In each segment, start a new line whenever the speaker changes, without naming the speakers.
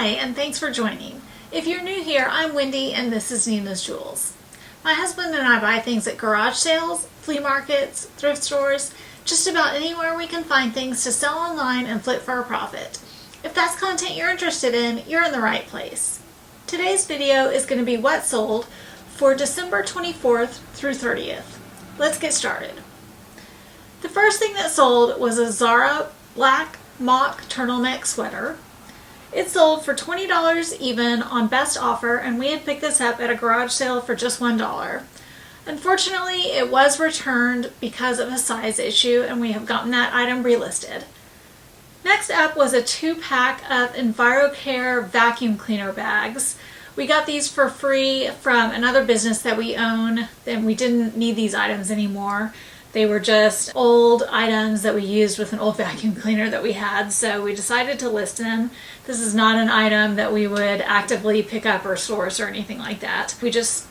Hi, and thanks for joining. If you're new here, I'm Wendy and this is Nina's Jewels. My husband and I buy things at garage sales, flea markets, thrift stores, just about anywhere we can find things to sell online and flip for a profit. If that's content you're interested in, you're in the right place. Today's video is going to be what sold for December 24th through 30th. Let's get started. The first thing that sold was a Zara black mock turtleneck sweater. It sold for $20 even on best offer, and we had picked this up at a garage sale for just $1. Unfortunately, it was returned because of a size issue, and we have gotten that item relisted. Next up was a 2-pack of EnviroCare vacuum cleaner bags. We got these for free from another business that we own, and we didn't need these items anymore. They were just old items that we used with an old vacuum cleaner that we had, so we decided to list them. This is not an item that we would actively pick up or source or anything like that. We just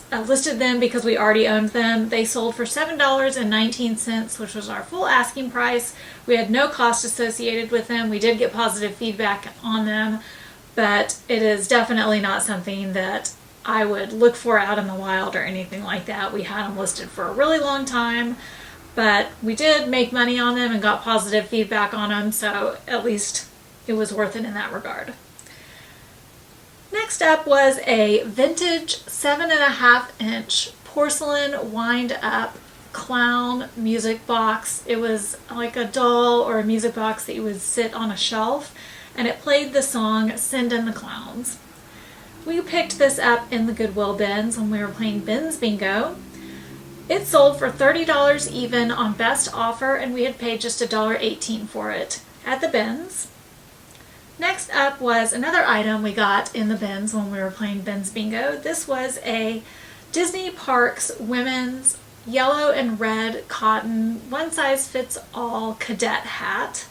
listed them because we already owned them. They sold for $7.19, which was our full asking price. We had no cost associated with them. We did get positive feedback on them, but it is definitely not something that I would look for out in the wild or anything like that. We had them listed for a really long time, but we did make money on them and got positive feedback on them, so at least it was worth it in that regard. Next up was a vintage 7.5-inch porcelain wind up clown music box. It was like a doll or a music box that you would sit on a shelf, and it played the song Send in the Clowns. We picked this up in the Goodwill bins when we were playing bins bingo. It sold for $30 even on best offer, and we had paid just $1.18 for it at the bins. Next up was another item we got in the bins when we were playing bins bingo. This was a Disney Parks women's yellow and red cotton one-size-fits-all cadet hat.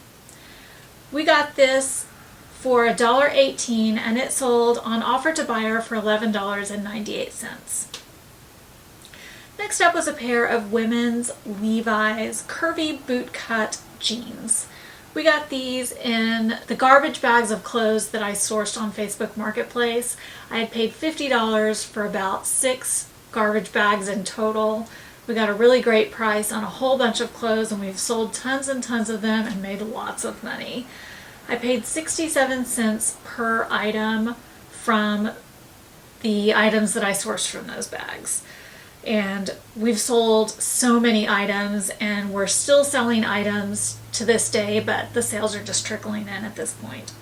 We got this for $1.18, and it sold on offer to buyer for $11.98. Next up was a pair of women's Levi's curvy bootcut jeans. We got these in the garbage bags of clothes that I sourced on Facebook Marketplace. I had paid $50 for about 6 garbage bags in total. We got a really great price on a whole bunch of clothes, and we've sold tons and tons of them and made lots of money. I paid 67 cents per item from the items that I sourced from those bags. And we've sold so many items, and we're still selling items to this day, but the sales are just trickling in at this point.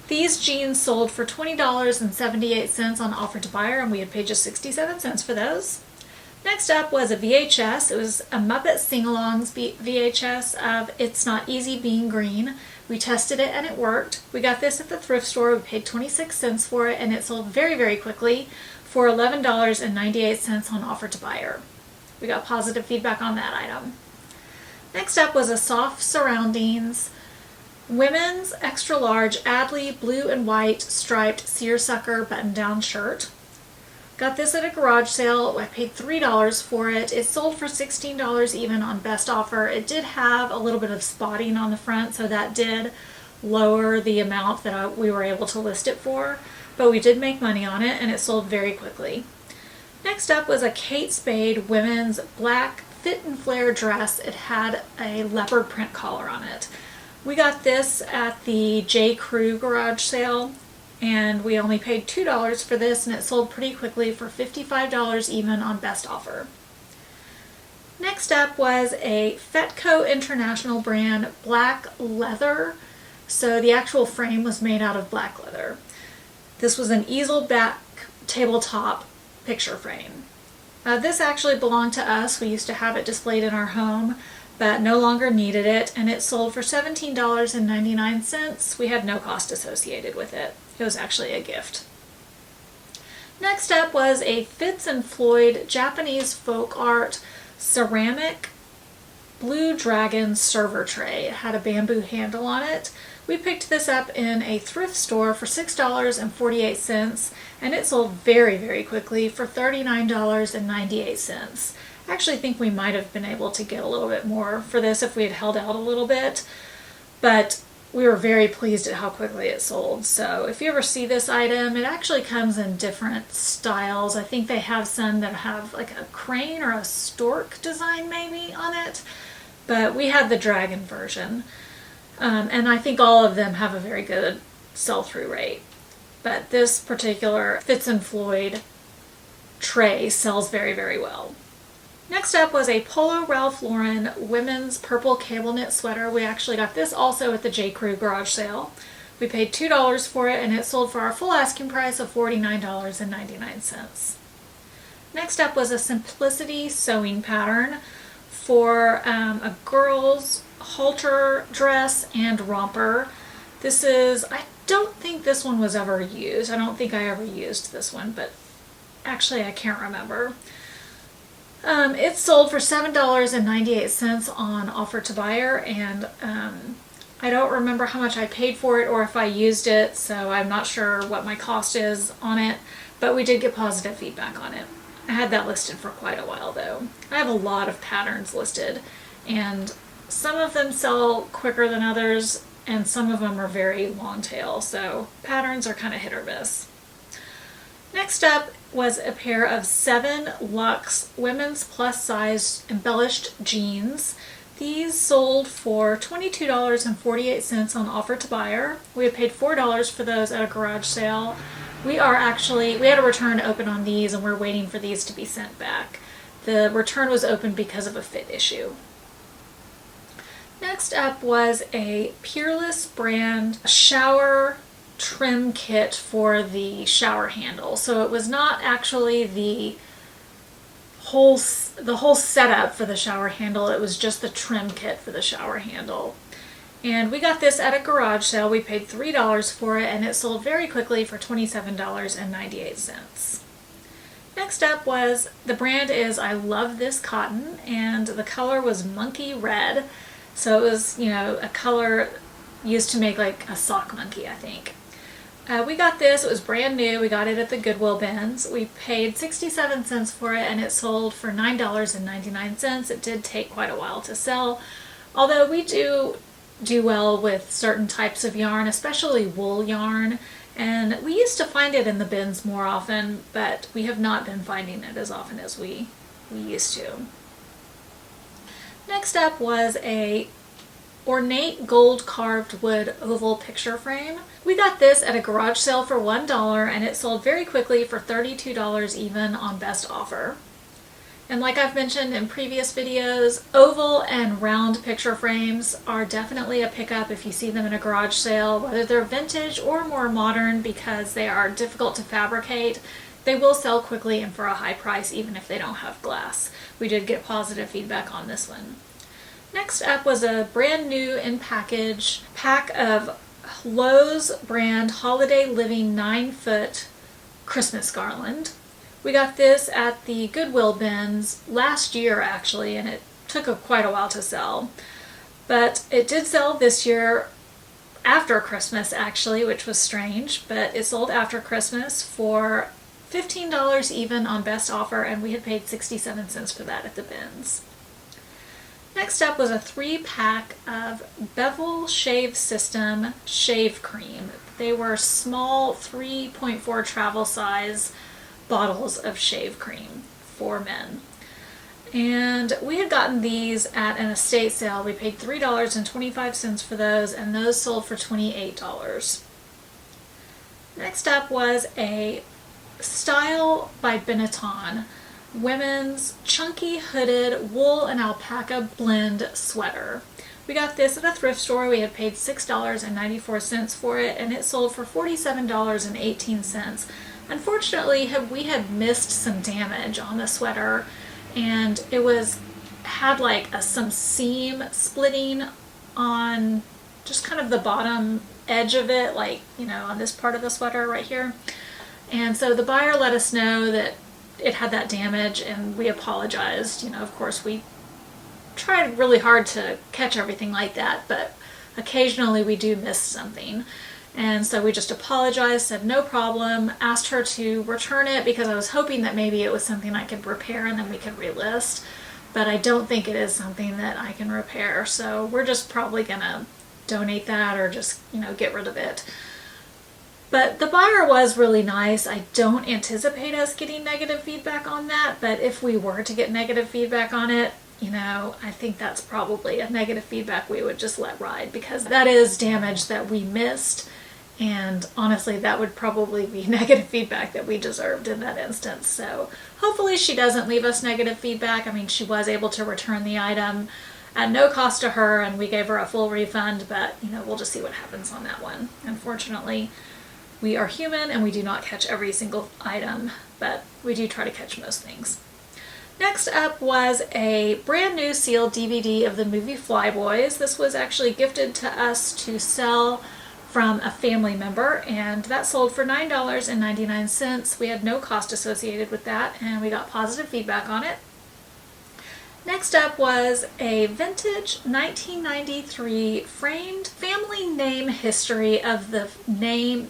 These jeans sold for $20.78 on offer to buyer, and we had paid just 67 cents for those. Next up was a VHS. It was a Muppet Sing-Alongs VHS of It's Not Easy Being Green. We tested it and it worked. We got this at the thrift store. We paid 26 cents for it, and it sold very, very quickly for $11.98 on offer to buyer. We got positive feedback on that item. Next up was a Soft Surroundings women's extra large Adley blue and white striped seersucker button-down shirt. Got this at a garage sale. I paid $3 for it. It sold for $16 even on best offer. It did have a little bit of spotting on the front, so that did lower the amount that we were able to list it for, but we did make money on it, and it sold very quickly. Next up was a Kate Spade women's black fit and flare dress. It had a leopard print collar on it. We got this at the J. Crew garage sale, and we only paid $2 for this, and it sold pretty quickly for $55 even on best offer. Next up was a Fetco International brand black leather. So the actual frame was made out of black leather. This was an easel back tabletop picture frame. This actually belonged to us. We used to have it displayed in our home, but no longer needed it, and it sold for $17.99. We had no cost associated with it. It was actually a gift. Next up was a Fitz and Floyd Japanese folk art ceramic blue dragon server tray. It had a bamboo handle on it. We picked this up in a thrift store for $6.48, and it sold very, very quickly for $39.98. I actually think we might have been able to get a little bit more for this if we had held out a little bit, but we were very pleased at how quickly it sold. So if you ever see this item, it actually comes in different styles. I think they have some that have like a crane or a stork design maybe on it, but we had the dragon version. And I think all of them have a very good sell-through rate. But this particular Fitz and Floyd tray sells very, very well. Next up was a Polo Ralph Lauren women's purple cable knit sweater. We actually got this also at the J. Crew garage sale. We paid $2 for it, and it sold for our full asking price of $49.99. Next up was a Simplicity sewing pattern for a girl's halter dress and romper. This is, I don't think this one was ever used. I don't think I ever used this one, but actually I can't remember. It sold for $7.98 on offer to buyer, and I don't remember how much I paid for it or if I used it, so I'm not sure what my cost is on it, but we did get positive feedback on it. I had that listed for quite a while though. I have a lot of patterns listed, and some of them sell quicker than others, and some of them are very long tail, so patterns are kind of hit or miss. Next up was a pair of 7 Luxe women's plus size embellished jeans. These sold for $22.48 on offer to buyer. We had paid $4 for those at a garage sale. We had a return open on these, and we're waiting for these to be sent back. The return was open because of a fit issue. Next up was a Peerless brand shower trim kit for the shower handle. So it was not actually the whole setup for the shower handle, it was just the trim kit for the shower handle. And we got this at a garage sale. We paid $3 for it, and it sold very quickly for $27.98. Next up was, the brand is I Love This Cotton, and the color was monkey red. So it was, a color used to make like a sock monkey, I think. We got this, it was brand new, we got it at the Goodwill bins. We paid 67 cents for it, and it sold for $9.99. It did take quite a while to sell, although we do well with certain types of yarn, especially wool yarn, and we used to find it in the bins more often, but we have not been finding it as often as we used to. Next up was a ornate gold carved wood oval picture frame. We got this at a garage sale for $1, and it sold very quickly for $32 even on best offer. And like I've mentioned in previous videos, oval and round picture frames are definitely a pickup if you see them in a garage sale, whether they're vintage or more modern, because they are difficult to fabricate. They will sell quickly and for a high price even if they don't have glass. We did get positive feedback on this one. Next up was a brand new in package pack of Lowe's brand Holiday Living 9-foot Christmas garland. We got this at the Goodwill bins last year actually, and it took quite a while to sell. But it did sell this year after Christmas actually, which was strange, but it sold after Christmas for $15 even on best offer, and we had paid 67 cents for that at the bins. Next up was a 3-pack of Bevel Shave System shave cream. They were small 3.4 travel size bottles of shave cream for men. And we had gotten these at an estate sale. We paid $3.25 for those, and those sold for $28. Next up was a Style by Benetton women's chunky hooded wool and alpaca blend sweater. We got this at a thrift store. We had paid $6.94 for it, and it sold for $47.18. Unfortunately, we had missed some damage on the sweater, and it had like some seam splitting on just kind of the bottom edge of it, like, on this part of the sweater right here. And so the buyer let us know that it had that damage, and we apologized. Of course, we tried really hard to catch everything like that, but occasionally we do miss something. And so we just apologized, said no problem, asked her to return it because I was hoping that maybe it was something I could repair and then we could relist. But I don't think it is something that I can repair, so we're just probably gonna donate that or just, get rid of it. But the buyer was really nice. I don't anticipate us getting negative feedback on that, but if we were to get negative feedback on it, I think that's probably a negative feedback we would just let ride, because that is damage that we missed. And honestly, that would probably be negative feedback that we deserved in that instance. So hopefully she doesn't leave us negative feedback. I mean, she was able to return the item at no cost to her, and we gave her a full refund, but we'll just see what happens on that one. Unfortunately, we are human and we do not catch every single item, but we do try to catch most things. Next up was a brand new sealed DVD of the movie Flyboys. This was actually gifted to us to sell from a family member, and that sold for $9.99. We had no cost associated with that, and we got positive feedback on it. Next up was a vintage 1993 framed family name history of the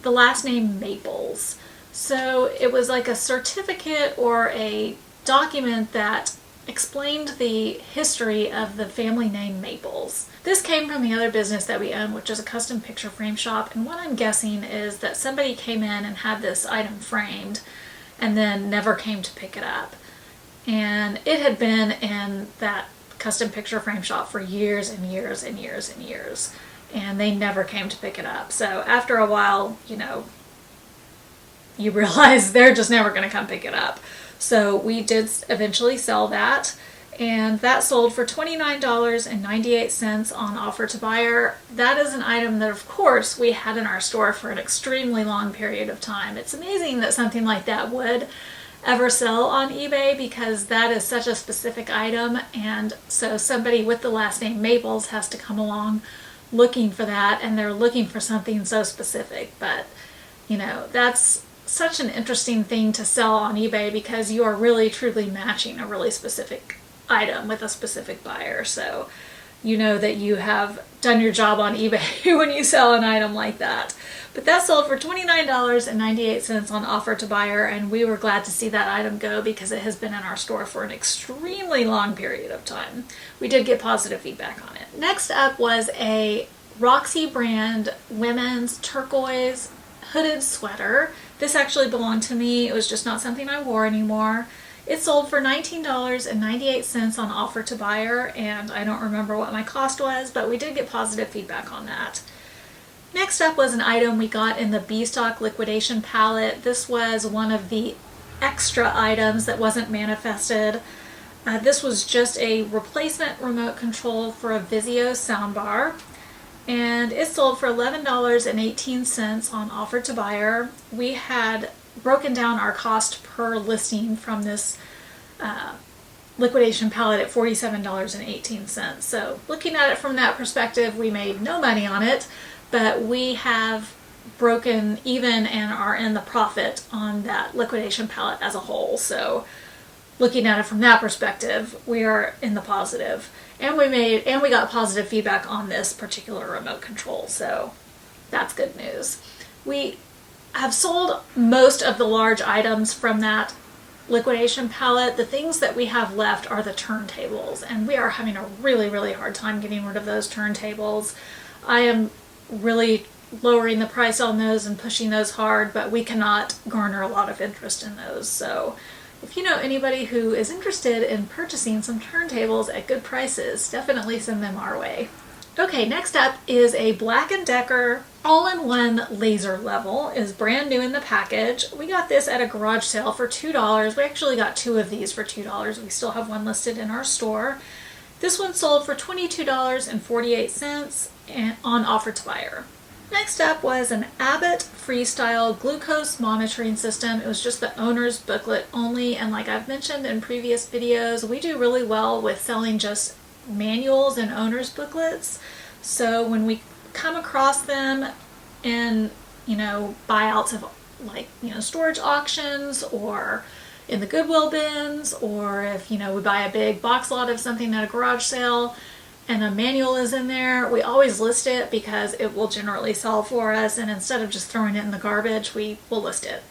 last name Maples. So it was like a certificate or a document that explained the history of the family name Maples. This came from the other business that we own, which is a custom picture frame shop, and what I'm guessing is that somebody came in and had this item framed and then never came to pick it up. And it had been in that custom picture frame shop for years and years and years and years, and they never came to pick it up. So after a while, you realize they're just never going to come pick it up. So we did eventually sell that, and that sold for $29.98 on offer to buyer. That is an item that, of course, we had in our store for an extremely long period of time. It's amazing that something like that would ever sell on eBay, because that is such a specific item, and so somebody with the last name Maples has to come along looking for that, and they're looking for something so specific. But that's such an interesting thing to sell on eBay, because you are really truly matching a really specific item with a specific buyer. So that you have done your job on eBay when you sell an item like that. But that sold for $29.98 on offer to buyer, and we were glad to see that item go, because it has been in our store for an extremely long period of time. We did get positive feedback on it. Next up was a Roxy brand women's turquoise hooded sweater. This actually belonged to me. It was just not something I wore anymore. It sold for $19.98 on offer to buyer, and I don't remember what my cost was, but we did get positive feedback on that. Next up was an item we got in the B-Stock liquidation palette. This was one of the extra items that wasn't manifested. This was just a replacement remote control for a Vizio soundbar, and it sold for $11.18 on offer to buyer. We had broken down our cost per listing from this liquidation palette at $47.18. So looking at it from that perspective, we made no money on it, but we have broken even and are in the profit on that liquidation palette as a whole. So looking at it from that perspective, we are in the positive. And we got positive feedback on this particular remote control, so that's good news. We have sold most of the large items from that liquidation palette. The things that we have left are the turntables, and we are having a really, really hard time getting rid of those turntables. I am really lowering the price on those and pushing those hard, but we cannot garner a lot of interest in those. So if you know anybody who is interested in purchasing some turntables at good prices, definitely send them our way. Okay, next up is a Black & Decker all-in-one laser level. It is brand new in the package. We got this at a garage sale for $2. We actually got two of these for $2. We still have one listed in our store. This one sold for $22.48 on offer to buyer. Next up was an Abbott Freestyle glucose monitoring system. It was just the owner's booklet only, and like I've mentioned in previous videos, we do really well with selling just manuals and owner's booklets. So when we come across them in buyouts of storage auctions, or in the Goodwill bins, or if we buy a big box lot of something at a garage sale and a manual is in there, we always list it because it will generally sell for us, and instead of just throwing it in the garbage, we will list it.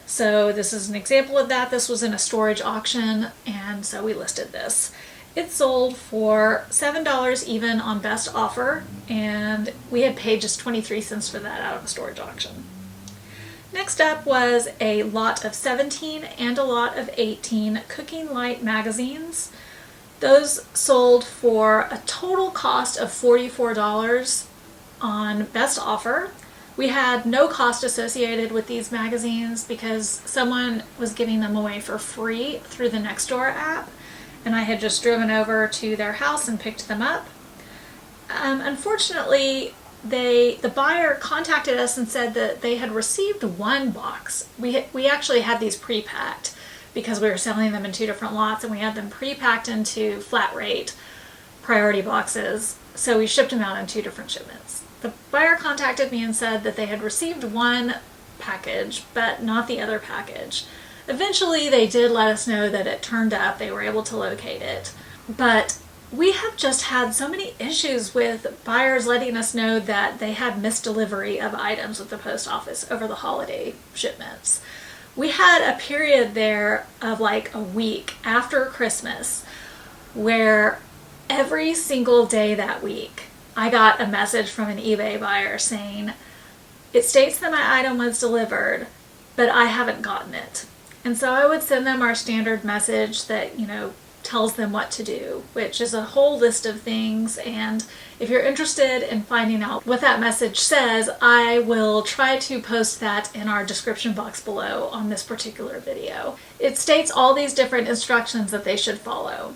So this is an example of that. This was in a storage auction, and so we listed this. It sold for $7 even on best offer, and we had paid just 23 cents for that out of a storage auction. Next up was a lot of 17 and a lot of 18 Cooking Light magazines. Those sold for a total cost of $44 on best offer. We had no cost associated with these magazines because someone was giving them away for free through the Nextdoor app, and I had just driven over to their house and picked them up. Unfortunately, the buyer contacted us and said that they had received one box. We actually had these pre-packed because we were selling them in two different lots, and we had them pre-packed into flat rate priority boxes, so we shipped them out in two different shipments. The buyer contacted me and said that they had received one package, but not the other package. Eventually, they did let us know that it turned up. They were able to locate it. But we have just had so many issues with buyers letting us know that they had misdelivery of items with the post office over the holiday shipments. We had a period there of like a week after Christmas where every single day that week, I got a message from an eBay buyer saying, it states that my item was delivered, but I haven't gotten it. And so I would send them our standard message that, tells them what to do, which is a whole list of things. And if you're interested in finding out what that message says, I will try to post that in our description box below on this particular video. It states all these different instructions that they should follow.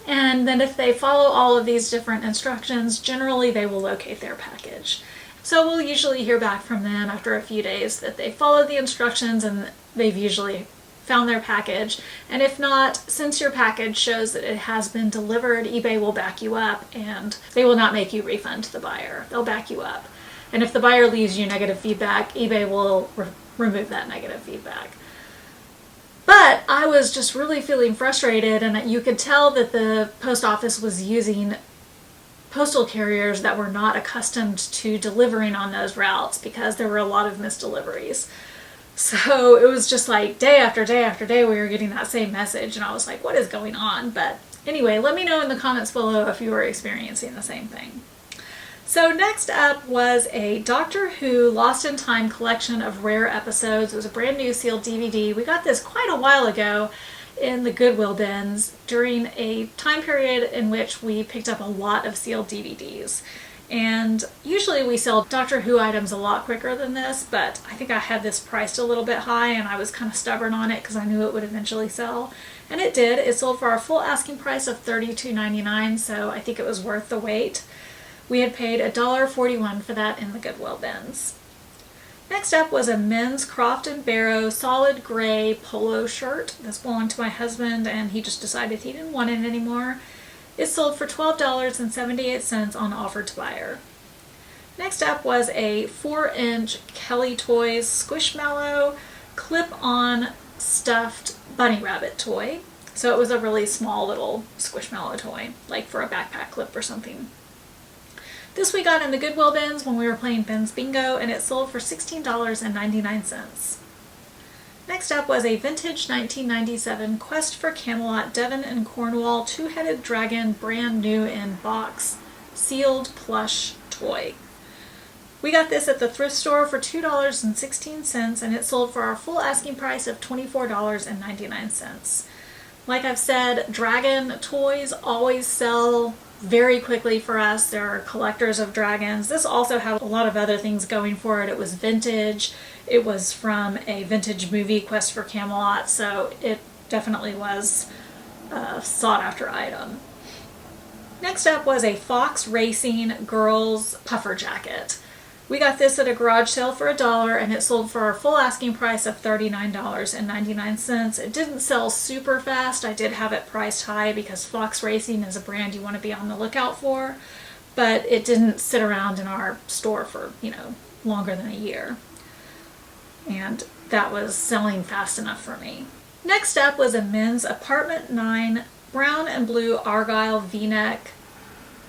And then if they follow all of these different instructions, generally they will locate their package. So we'll usually hear back from them after a few days that they followed the instructions and they've usually found their package. And if not, since your package shows that it has been delivered, eBay will back you up and they will not make you refund the buyer. They'll back you up. And if the buyer leaves you negative feedback, eBay will remove that negative feedback. But I was just really feeling frustrated, and you could tell that the post office was using postal carriers that were not accustomed to delivering on those routes because there were a lot of misdeliveries. So it was just like day after day after day we were getting that same message, and I was like, what is going on? But anyway, let me know in the comments below if you were experiencing the same thing. So next up was a Doctor Who Lost in Time collection of rare episodes. It was a brand new sealed DVD. We got this quite a while ago in the Goodwill bins during a time period in which we picked up a lot of sealed DVDs. And usually we sell Doctor Who items a lot quicker than this, but I think I had this priced a little bit high and I was kind of stubborn on it because I knew it would eventually sell. And it did. It sold for our full asking price of $32.99, so I think it was worth the wait. We had paid $1.41 for that in the Goodwill bins. Next up was a men's Croft & Barrow solid gray polo shirt. This belonged to my husband and he just decided he didn't want it anymore. It sold for $12.78 on offer to buyer. Next up was a 4-inch Kelly Toys Squishmallow clip-on stuffed bunny rabbit toy. So it was a really small little Squishmallow toy, like for a backpack clip or something. This we got in the Goodwill bins when we were playing Ben's Bingo, and it sold for $16.99. Next up was a vintage 1997 Quest for Camelot Devon and Cornwall two-headed dragon brand new in box sealed plush toy. We got this at the thrift store for $2.16 and it sold for our full asking price of $24.99. Like I've said, dragon toys always sell very quickly for us. There are collectors of dragons. This also had a lot of other things going for it. It was vintage. It was from a vintage movie, Quest for Camelot, so it definitely was a sought-after item. Next up was a Fox Racing girls puffer jacket. We got this at a garage sale for $1 and it sold for our full asking price of $39.99. It didn't sell super fast. I did have it priced high because Fox Racing is a brand you want to be on the lookout for, but it didn't sit around in our store for, longer than a year. And that was selling fast enough for me. Next up was a men's Apartment 9 brown and blue argyle v-neck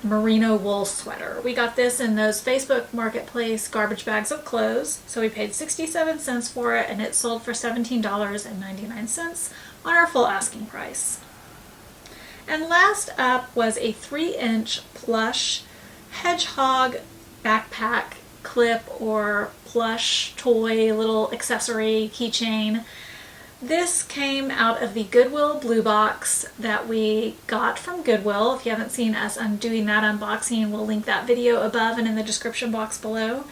merino wool sweater. We got this in those Facebook Marketplace garbage bags of clothes. So we paid 67 cents for it and it sold for $17.99 on our full asking price. And last up was a 3-inch plush hedgehog backpack clip or plush toy little accessory keychain. This came out of the Goodwill blue box that we got from Goodwill. If you haven't seen us doing that unboxing, we'll link that video above and in the description box below.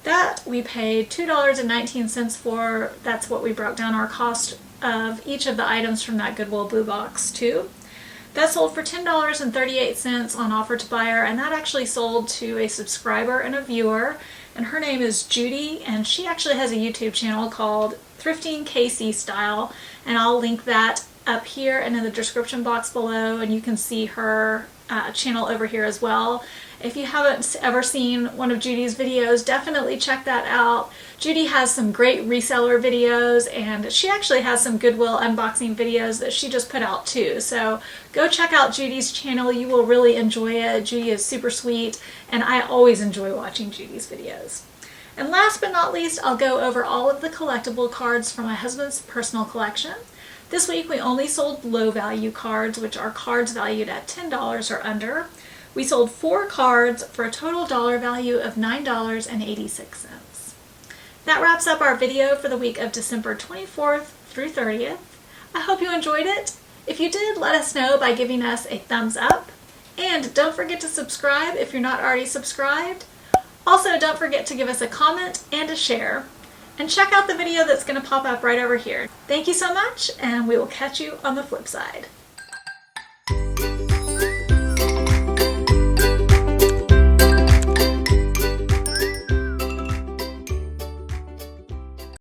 That we paid $2.19 for. That's what we broke down our cost of each of the items from that Goodwill blue box to. That sold for $10.38 on offer to buyer, and that actually sold to a subscriber and a viewer, and her name is Judy, and she actually has a YouTube channel called Thriftingkcstyle, and I'll link that up here and in the description box below, and you can see her channel over here as well. If you haven't ever seen one of Judy's videos, definitely check that out. Judy has some great reseller videos, and she actually has some Goodwill unboxing videos that she just put out too. So go check out Judy's channel. You will really enjoy it. Judy is super sweet, and I always enjoy watching Judy's videos. And last but not least, I'll go over all of the collectible cards from my husband's personal collection. This week we only sold low value cards, which are cards valued at $10 or under. We sold 4 cards for a total dollar value of $9.86. That wraps up our video for the week of December 24th through 30th. I hope you enjoyed it. If you did, let us know by giving us a thumbs up. And don't forget to subscribe if you're not already subscribed. Also, don't forget to give us a comment and a share. And check out the video that's going to pop up right over here. Thank you so much, and we will catch you on the flip side.